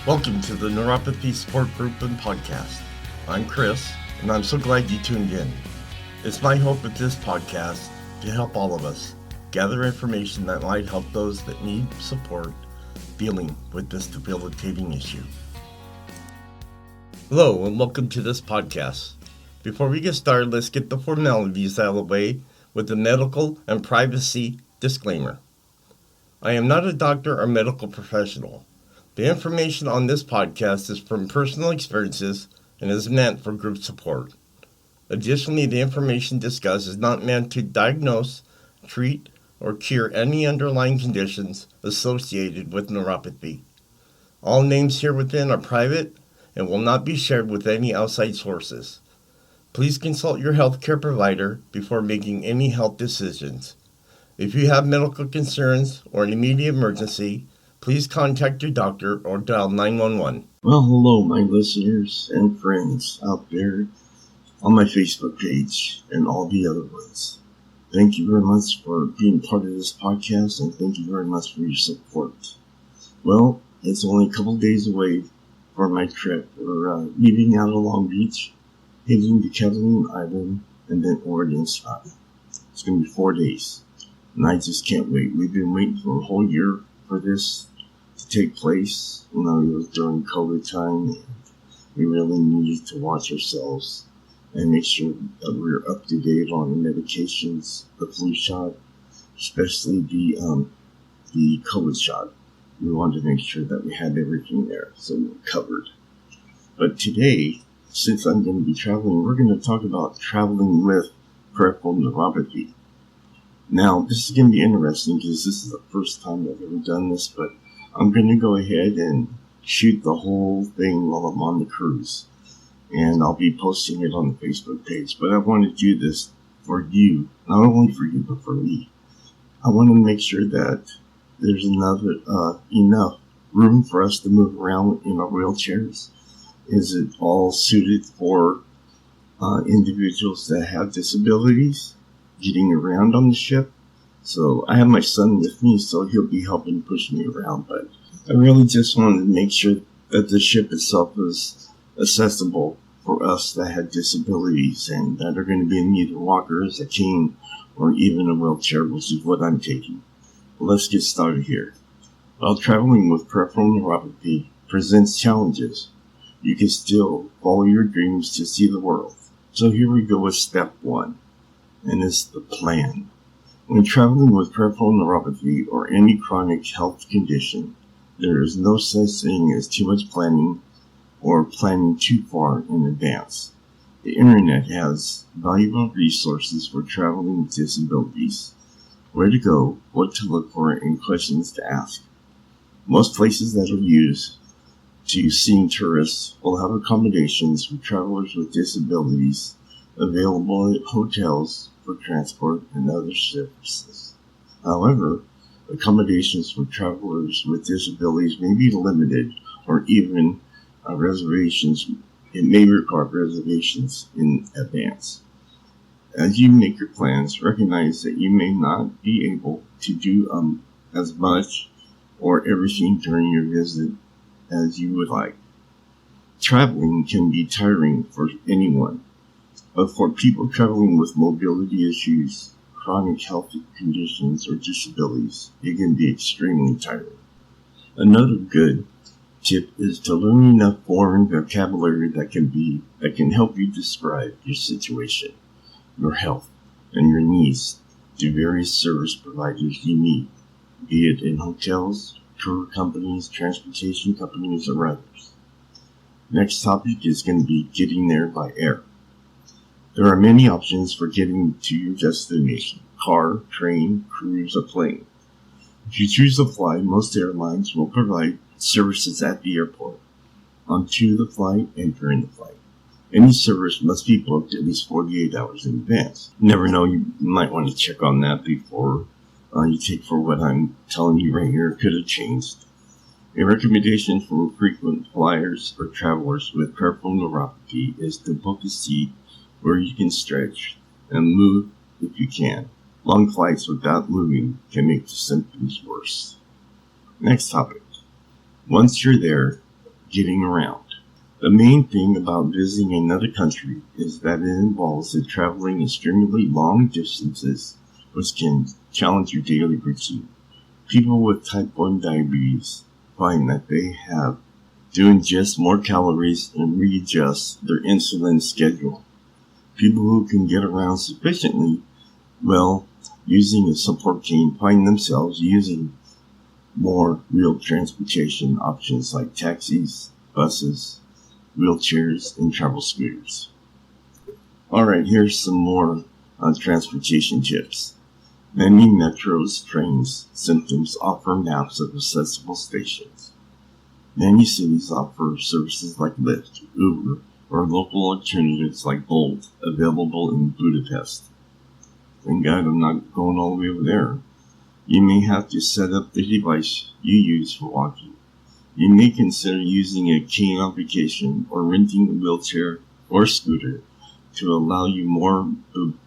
Welcome to the Neuropathy Support Group and Podcast. I'm Chris, and I'm so glad you tuned in. It's my hope with this podcast to help all of us gather information that might help those that need support dealing with this debilitating issue. Hello, and welcome to this podcast. Before we get started, let's get the formalities out of the way with the medical and privacy disclaimer. I am not a doctor or medical professional. The information on this podcast is from personal experiences and is meant for group support. Additionally, the information discussed is not meant to diagnose, treat, or cure any underlying conditions associated with neuropathy. All names here within are private and will not be shared with any outside sources. Please consult your healthcare provider before making any health decisions. If you have medical concerns or an immediate emergency, please contact your doctor or dial 911. Well, hello, my listeners and friends out there on my Facebook page and all the other ones. Thank you very much for being part of this podcast, and thank you very much for your support. Well, it's only a couple days away for my trip. We're leaving out of Long Beach, heading to Catalina Island, and then Oregon style. It's going to be 4 days, and I just can't wait. We've been waiting for a whole year for this to take place. You know, it was during COVID time, and we really needed to watch ourselves and make sure that we're up to date on the medications, the flu shot, especially the COVID shot. We wanted to make sure that we had everything there, so we were covered. But today, since I'm going to be traveling, we're going to talk about traveling with peripheral neuropathy. Now, this is going to be interesting because this is the first time I've ever done this, but I'm going to go ahead and shoot the whole thing while I'm on the cruise. And I'll be posting it on the Facebook page. But I want to do this for you, not only for you, but for me. I want to make sure that there's enough room for us to move around in our wheelchairs. Is it all suited for individuals that have disabilities getting around on the ship? So I have my son with me, so he'll be helping push me around. But I really just wanted to make sure that the ship itself is accessible for us that have disabilities and that are going to be in either walkers, a cane, or even a wheelchair, which is what I'm taking. Well, let's get started here. While traveling with peripheral neuropathy presents challenges, you can still follow your dreams to see the world. So here we go with step 1, and it's the plan. When traveling with peripheral neuropathy or any chronic health condition, there is no such thing as too much planning or planning too far in advance. The internet has valuable resources for traveling with disabilities, where to go, what to look for, and questions to ask. Most places that are used to seeing tourists will have accommodations for travelers with disabilities available at hotels for transport and other services. However, accommodations for travelers with disabilities may be limited or even reservations. It may require reservations in advance. As you make your plans, recognize that you may not be able to do as much or everything during your visit as you would like. Traveling can be tiring for anyone, but for people traveling with mobility issues, chronic health conditions, or disabilities, it can be extremely tiring. Another good tip is to learn enough foreign vocabulary that can help you describe your situation, your health, and your needs to various service providers you meet, be it in hotels, tour companies, transportation companies, or others. Next topic is going to be getting there by air. There are many options for getting to your destination: car, train, cruise, or plane. If you choose to fly, most airlines will provide services at the airport, onto the flight, and during the flight. Any service must be booked at least 48 hours in advance. You never know, you might want to check on that before you take for what I'm telling you right here. It could have changed. A recommendation for frequent flyers or travelers with peripheral neuropathy is to book a seat where you can stretch and move if you can. Long flights without moving can make the symptoms worse. Next topic. Once you're there, getting around. The main thing about visiting another country is that it involves the traveling extremely long distances, which can challenge your daily routine. People with type 1 diabetes find that they have to ingest more calories and readjust their insulin schedule. People who can get around sufficiently well using a support cane find themselves using more real transportation options like taxis, buses, wheelchairs, and travel scooters. Alright, here's some more transportation tips. Many metros, trains, systems offer maps of accessible stations. Many cities offer services like Lyft, Uber, or local alternatives like Bolt available in Budapest. Thank God I'm not going all the way over there. You may have to set up the device you use for walking. You may consider using a cane application or renting a wheelchair or scooter to allow you more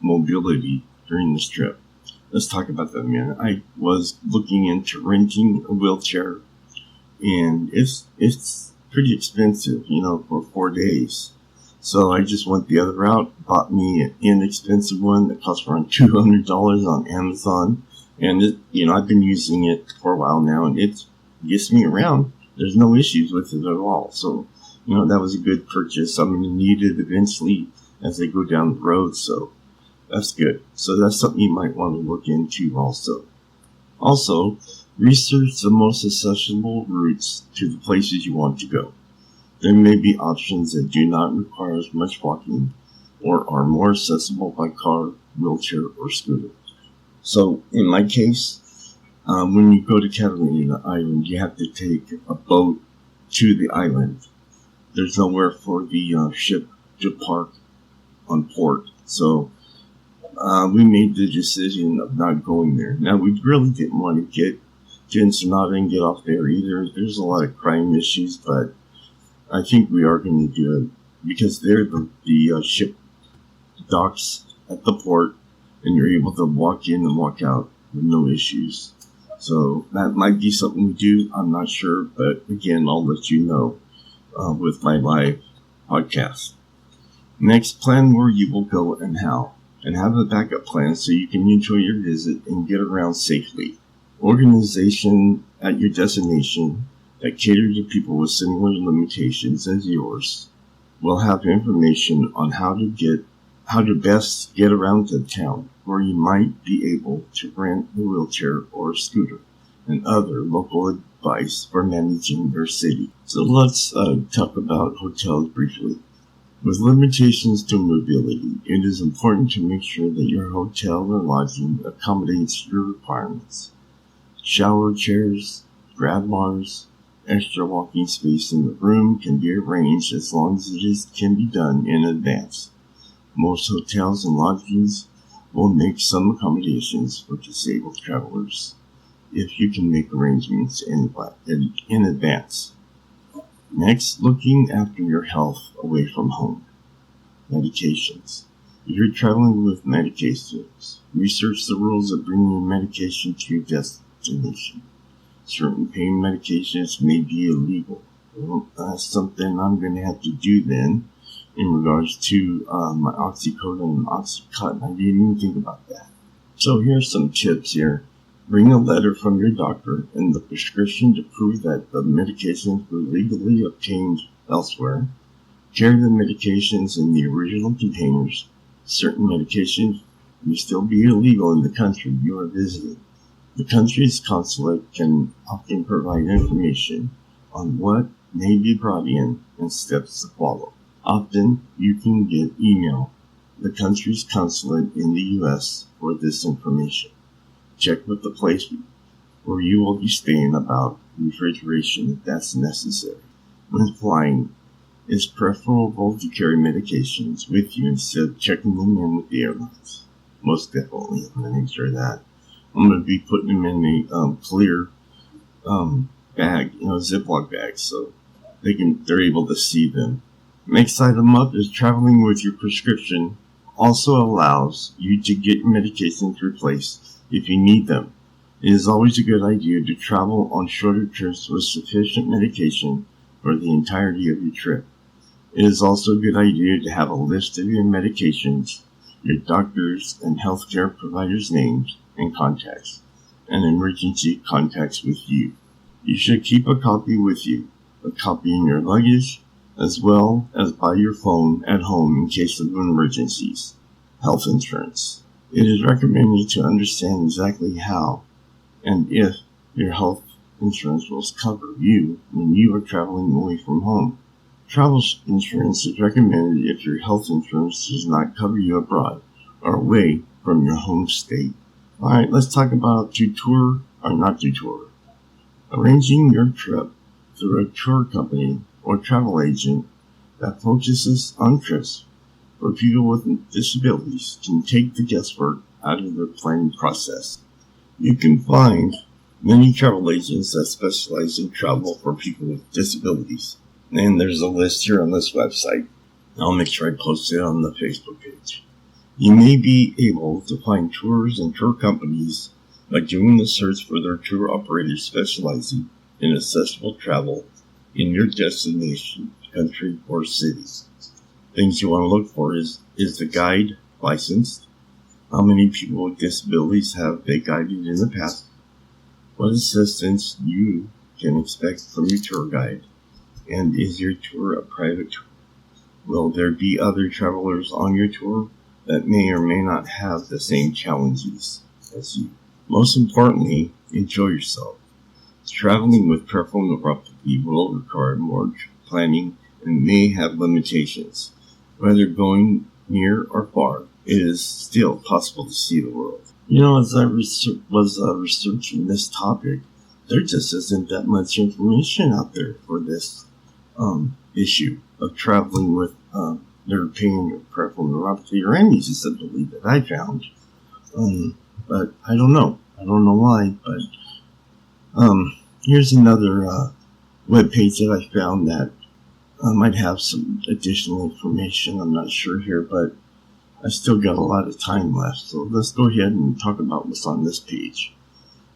mobility during this trip. Let's talk about that a minute. I was looking into renting a wheelchair, and it's pretty expensive, for 4 days. So I just went the other route, bought me an inexpensive one that cost around $200 on Amazon. And I've been using it for a while now, and it gets me around. There's no issues with it at all. So, that was a good purchase. I'm going to need it eventually as I go down the road. So that's good. So that's something you might want to look into also. Also, research the most accessible routes to the places you want to go. There may be options that do not require as much walking or are more accessible by car, wheelchair, or scooter. So, in my case, when you go to Catalina Island, you have to take a boat to the island. There's nowhere for the ship to park on port. So, we made the decision of not going there. Now, we really didn't want to get to Ensenada and get off there either. There's a lot of crime issues, but I think we are going to do it because there the ship docks at the port, and you're able to walk in and walk out with no issues. So that might be something we do. I'm not sure, but again, I'll let you know with my live podcast. Next, plan where you will go and how, and have a backup plan so you can enjoy your visit and get around safely. Organization at your destination that cater to people with similar limitations as yours will have information on how to best get around the town where you might be able to rent a wheelchair or a scooter and other local advice for managing your city. So let's talk about hotels briefly. With limitations to mobility, it is important to make sure that your hotel or lodging accommodates your requirements. Shower chairs, grab bars, extra walking space in the room can be arranged as long as it can be done in advance. Most hotels and lodgings will make some accommodations for disabled travelers if you can make arrangements in advance. Next, looking after your health away from home. Medications. If you're traveling with medications, research the rules of bringing your medication to your destination. Certain pain medications may be illegal. Well, that's something I'm going to have to do then in regards to my oxycodone and oxycontin. I didn't even think about that. So here's some tips here. Bring a letter from your doctor and the prescription to prove that the medications were legally obtained elsewhere. Carry the medications in the original containers. Certain medications may still be illegal in the country you are visiting. The country's consulate can often provide information on what may be brought in and steps to follow. Often, you can email the country's consulate in the U.S. for this information. Check with the place where you will be staying about refrigeration if that's necessary. When flying, it's preferable to carry medications with you instead of checking them in with the airlines. Most definitely, I'm going to make sure of that. I'm going to be putting them in a clear bag, Ziploc bag, so they're able to see them. Next item up is traveling with your prescription also allows you to get your medications replaced if you need them. It is always a good idea to travel on shorter trips with sufficient medication for the entirety of your trip. It is also a good idea to have a list of your medications, your doctors and healthcare providers' names and contacts, and emergency contacts with you. You should keep a copy with you, a copy in your luggage, as well as by your phone at home in case of emergencies. Health insurance. It is recommended to understand exactly how and if your health insurance will cover you when you are traveling away from home. Travel insurance is recommended if your health insurance does not cover you abroad or away from your home state. Alright, let's talk about to tour or not to tour. Arranging your trip through a tour company or travel agent that focuses on trips for people with disabilities can take the guesswork out of their planning process. You can find many travel agents that specialize in travel for people with disabilities. And there's a list here on this website. I'll make sure I post it on the Facebook page. You may be able to find tours and tour companies by doing the search for their tour operators specializing in accessible travel in your destination, country, or city. Things you want to look for is the guide licensed? How many people with disabilities have they guided in the past? What assistance you can expect from your tour guide? And is your tour a private tour? Will there be other travelers on your tour that may or may not have the same challenges as you? Most importantly, enjoy yourself. Traveling with peripheral neuropathy will require more planning and may have limitations. Whether going near or far, it is still possible to see the world. As I was researching this topic, there just isn't that much information out there for this issue of traveling with nerve pain or peripheral neuropathy or any disability that I found. But I don't know. I don't know why, but here's another web page that I found that might have some additional information. I'm not sure here, but I still got a lot of time left, so let's go ahead and talk about what's on this page.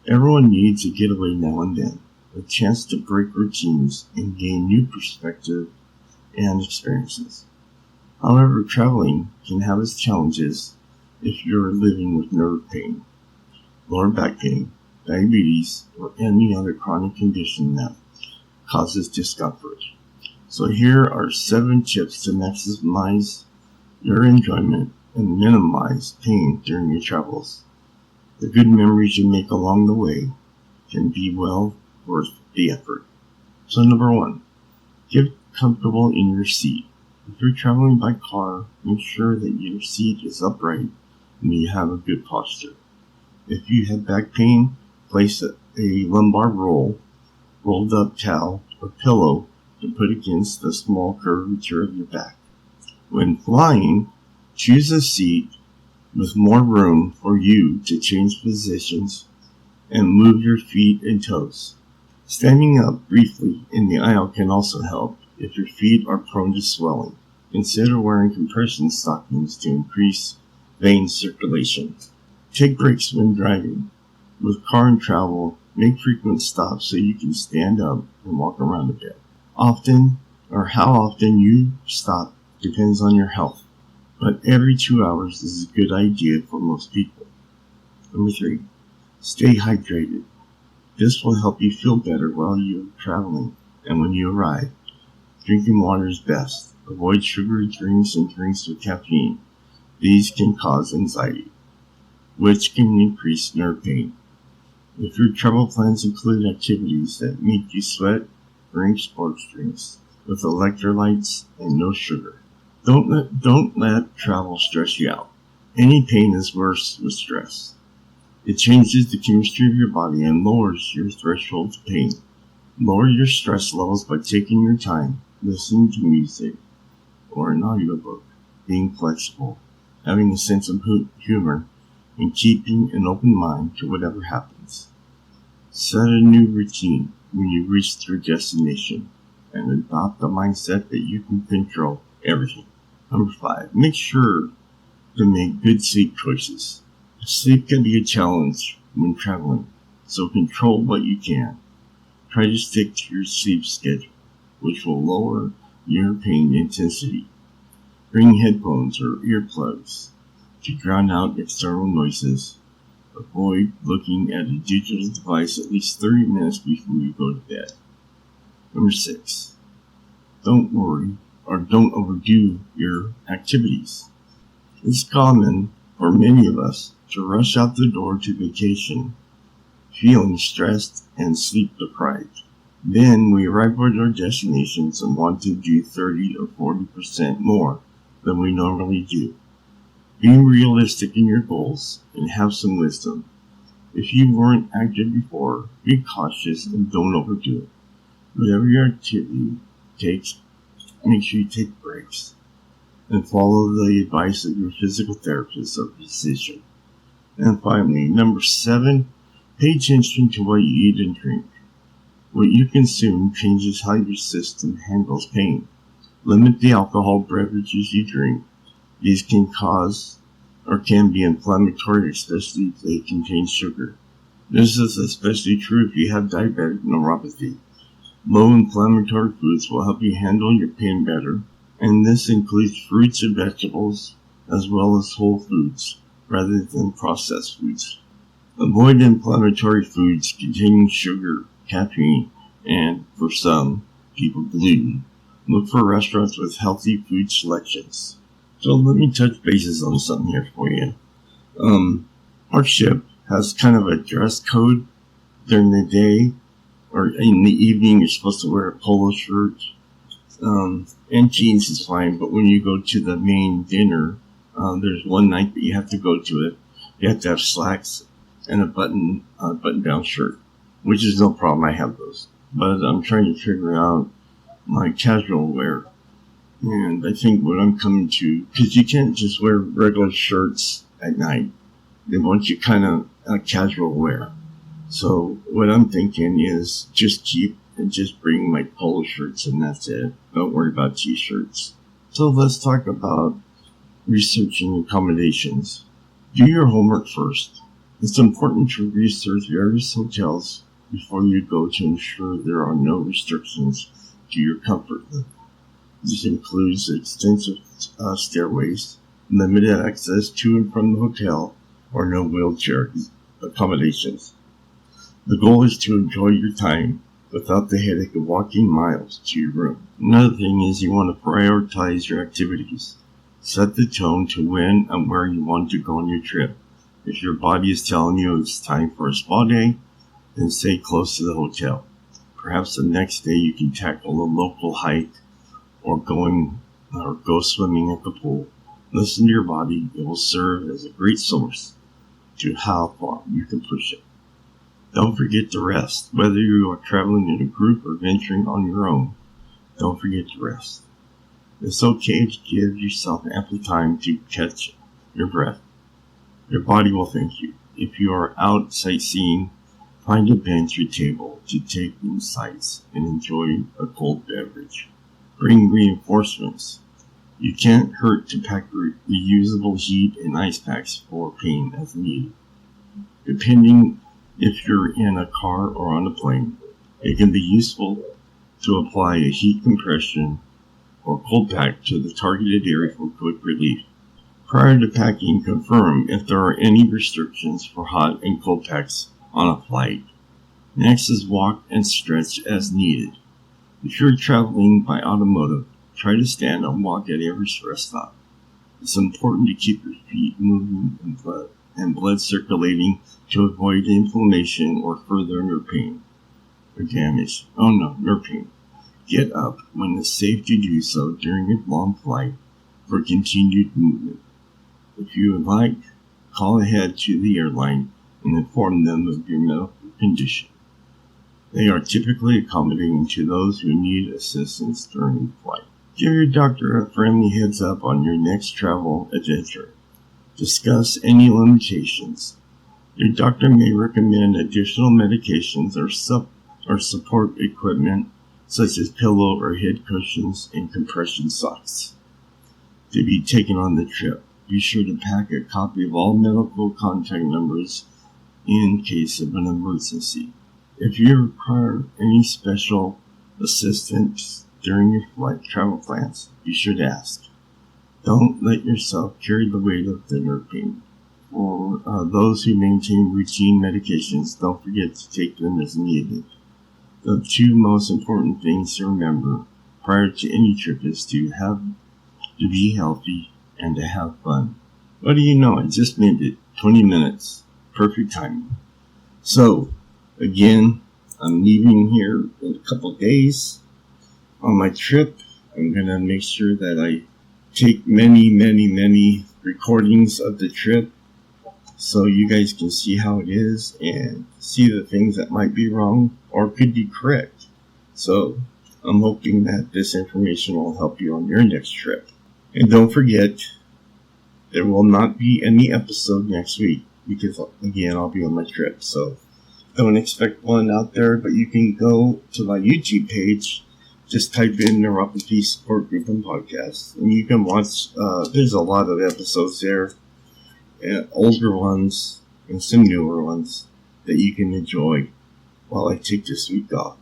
Everyone needs a getaway now and then, a chance to break routines and gain new perspective and experiences. However, traveling can have its challenges if you're living with nerve pain, lower back pain, diabetes, or any other chronic condition that causes discomfort. So here are 7 tips to maximize your enjoyment and minimize pain during your travels. The good memories you make along the way can be well worth the effort. So number 1, get comfortable in your seat. If you're traveling by car, make sure that your seat is upright and you have a good posture. If you have back pain, place a lumbar rolled up towel, or pillow to put against the small curvature of your back. When flying, choose a seat with more room for you to change positions and move your feet and toes. Standing up briefly in the aisle can also help if your feet are prone to swelling. Consider wearing compression stockings to increase vein circulation. Take breaks when driving. With car and travel, make frequent stops so you can stand up and walk around a bit. Often, or how often you stop, depends on your health, but every 2 hours is a good idea for most people. Number 3, stay hydrated. This will help you feel better while you're traveling, and when you arrive, drinking water is best. Avoid sugary drinks and drinks with caffeine. These can cause anxiety, which can increase nerve pain. If your travel plans include activities that make you sweat, drink sports drinks with electrolytes and no sugar. Don't let travel stress you out. Any pain is worse with stress. It changes the chemistry of your body and lowers your threshold of pain. Lower your stress levels by taking your time, listening to music or an audiobook, being flexible, having a sense of humor, and keeping an open mind to whatever happens. Set a new routine when you reach your destination and adopt the mindset that you can control everything. Number 5, make sure to make good sleep choices. Sleep can be a challenge when traveling, so control what you can. Try to stick to your sleep schedule. which will lower your pain intensity. Bring headphones or earplugs to drown out external noises. Avoid looking at a digital device at least 30 minutes before you go to bed. Number 6. Don't worry or don't overdo your activities. It's common for many of us to rush out the door to vacation, feeling stressed and sleep deprived. Then we arrive at our destinations and want to do 30 or 40% more than we normally do. Be realistic in your goals and have some wisdom. If you weren't active before, be cautious and don't overdo it. Whatever your activity takes, make sure you take breaks and follow the advice of your physical therapist or physician. And finally, number 7, pay attention to what you eat and drink. What you consume changes how your system handles pain. Limit the alcohol beverages you drink. These can cause or can be inflammatory, especially if they contain sugar. This is especially true if you have diabetic neuropathy. Low inflammatory foods will help you handle your pain better, and this includes fruits and vegetables as well as whole foods rather than processed foods. Avoid inflammatory foods containing sugar, caffeine, and, for some people, gluten. Look for restaurants with healthy food selections. So let me touch bases on something here for you. Our ship has kind of a dress code during the day, or in the evening you're supposed to wear a polo shirt, and jeans is fine, but when you go to the main dinner, there's one night that you have to go to it. You have to have slacks and a button-down shirt, which is no problem. I have those. But I'm trying to figure out my casual wear. And I think what I'm coming to, because you can't just wear regular shirts at night. They want you kind of casual wear. So what I'm thinking is just bring my polo shirts and that's it. Don't worry about t-shirts. So let's talk about researching accommodations. Do your homework first. It's important to research various hotels before you go to ensure there are no restrictions to your comfort level. This includes extensive stairways, limited access to and from the hotel, or no wheelchair accommodations. The goal is to enjoy your time without the headache of walking miles to your room. Another thing is you want to prioritize your activities. Set the tone to when and where you want to go on your trip. If your body is telling you it's time for a spa day, then stay close to the hotel. Perhaps the next day you can tackle a local hike or go swimming at the pool. Listen to your body. It will serve as a great source to how far you can push it. Don't forget to rest. Whether you are traveling in a group or venturing on your own, don't forget to rest. It's okay to give yourself ample time to catch your breath. Your body will thank you. If you are out sightseeing, find a bench or table to take in sights and enjoy a cold beverage. Bring reinforcements. You can't hurt to pack reusable heat and ice packs for pain as needed. Depending if you're in a car or on a plane, it can be useful to apply a heat compression or cold pack to the targeted area for quick relief. Prior to packing, confirm if there are any restrictions for hot and cold packs on a flight. Next is walk and stretch as needed. If you're traveling by automotive, try to stand and walk at every rest stop. It's important to keep your feet moving and blood circulating to avoid inflammation or further nerve pain or damage. Nerve pain. Get up when it's safe to do so during a long flight for continued movement. If you would like, call ahead to the airline and inform them of your medical condition. They are typically accommodating to those who need assistance during the flight. Give your doctor a friendly heads up on your next travel adventure. Discuss any limitations. Your doctor may recommend additional medications or support equipment such as pillow or head cushions and compression socks to be taken on the trip. Be sure to pack a copy of all medical contact numbers in case of an emergency. If you require any special assistance during your flight travel plans, be sure to ask. Don't let yourself carry the weight of the nerve pain. For those who maintain routine medications, don't forget to take them as needed. The two most important things to remember prior to any trip is to be healthy and to have fun. What do you know? I just made it 20 minutes. Perfect timing. So, again, I'm leaving here in a couple days on my trip. I'm going to make sure that I take many recordings of the trip so you guys can see how it is and see the things that might be wrong or could be correct. So I'm hoping that this information will help you on your next trip. And don't forget, there will not be any episode next week because, again, I'll be on my trip. So don't expect one out there, but you can go to my YouTube page. Just type in Neuropathy Support Group and Podcast, and you can watch. There's a lot of episodes there, older ones and some newer ones that you can enjoy while I take this week off.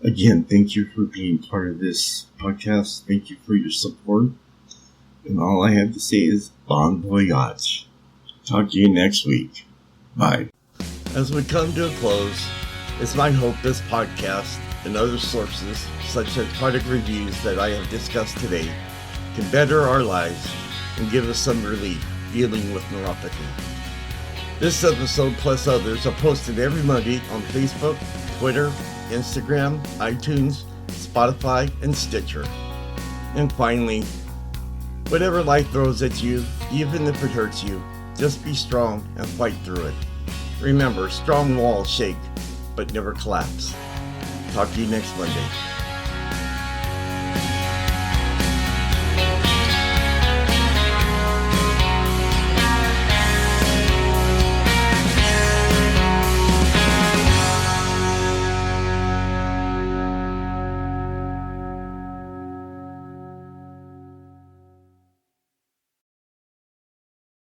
Again, thank you for being part of this podcast. Thank you for your support. And all I have to say is bon voyage. Talk to you next week. Bye. As we come to a close, it's my hope this podcast and other sources, such as product reviews that I have discussed today, can better our lives and give us some relief dealing with neuropathy. This episode plus others are posted every Monday on Facebook, Twitter, Instagram, iTunes, Spotify, and Stitcher. And finally, whatever life throws at you, even if it hurts you, just be strong and fight through it. Remember, strong walls shake, but never collapse. Talk to you next Monday.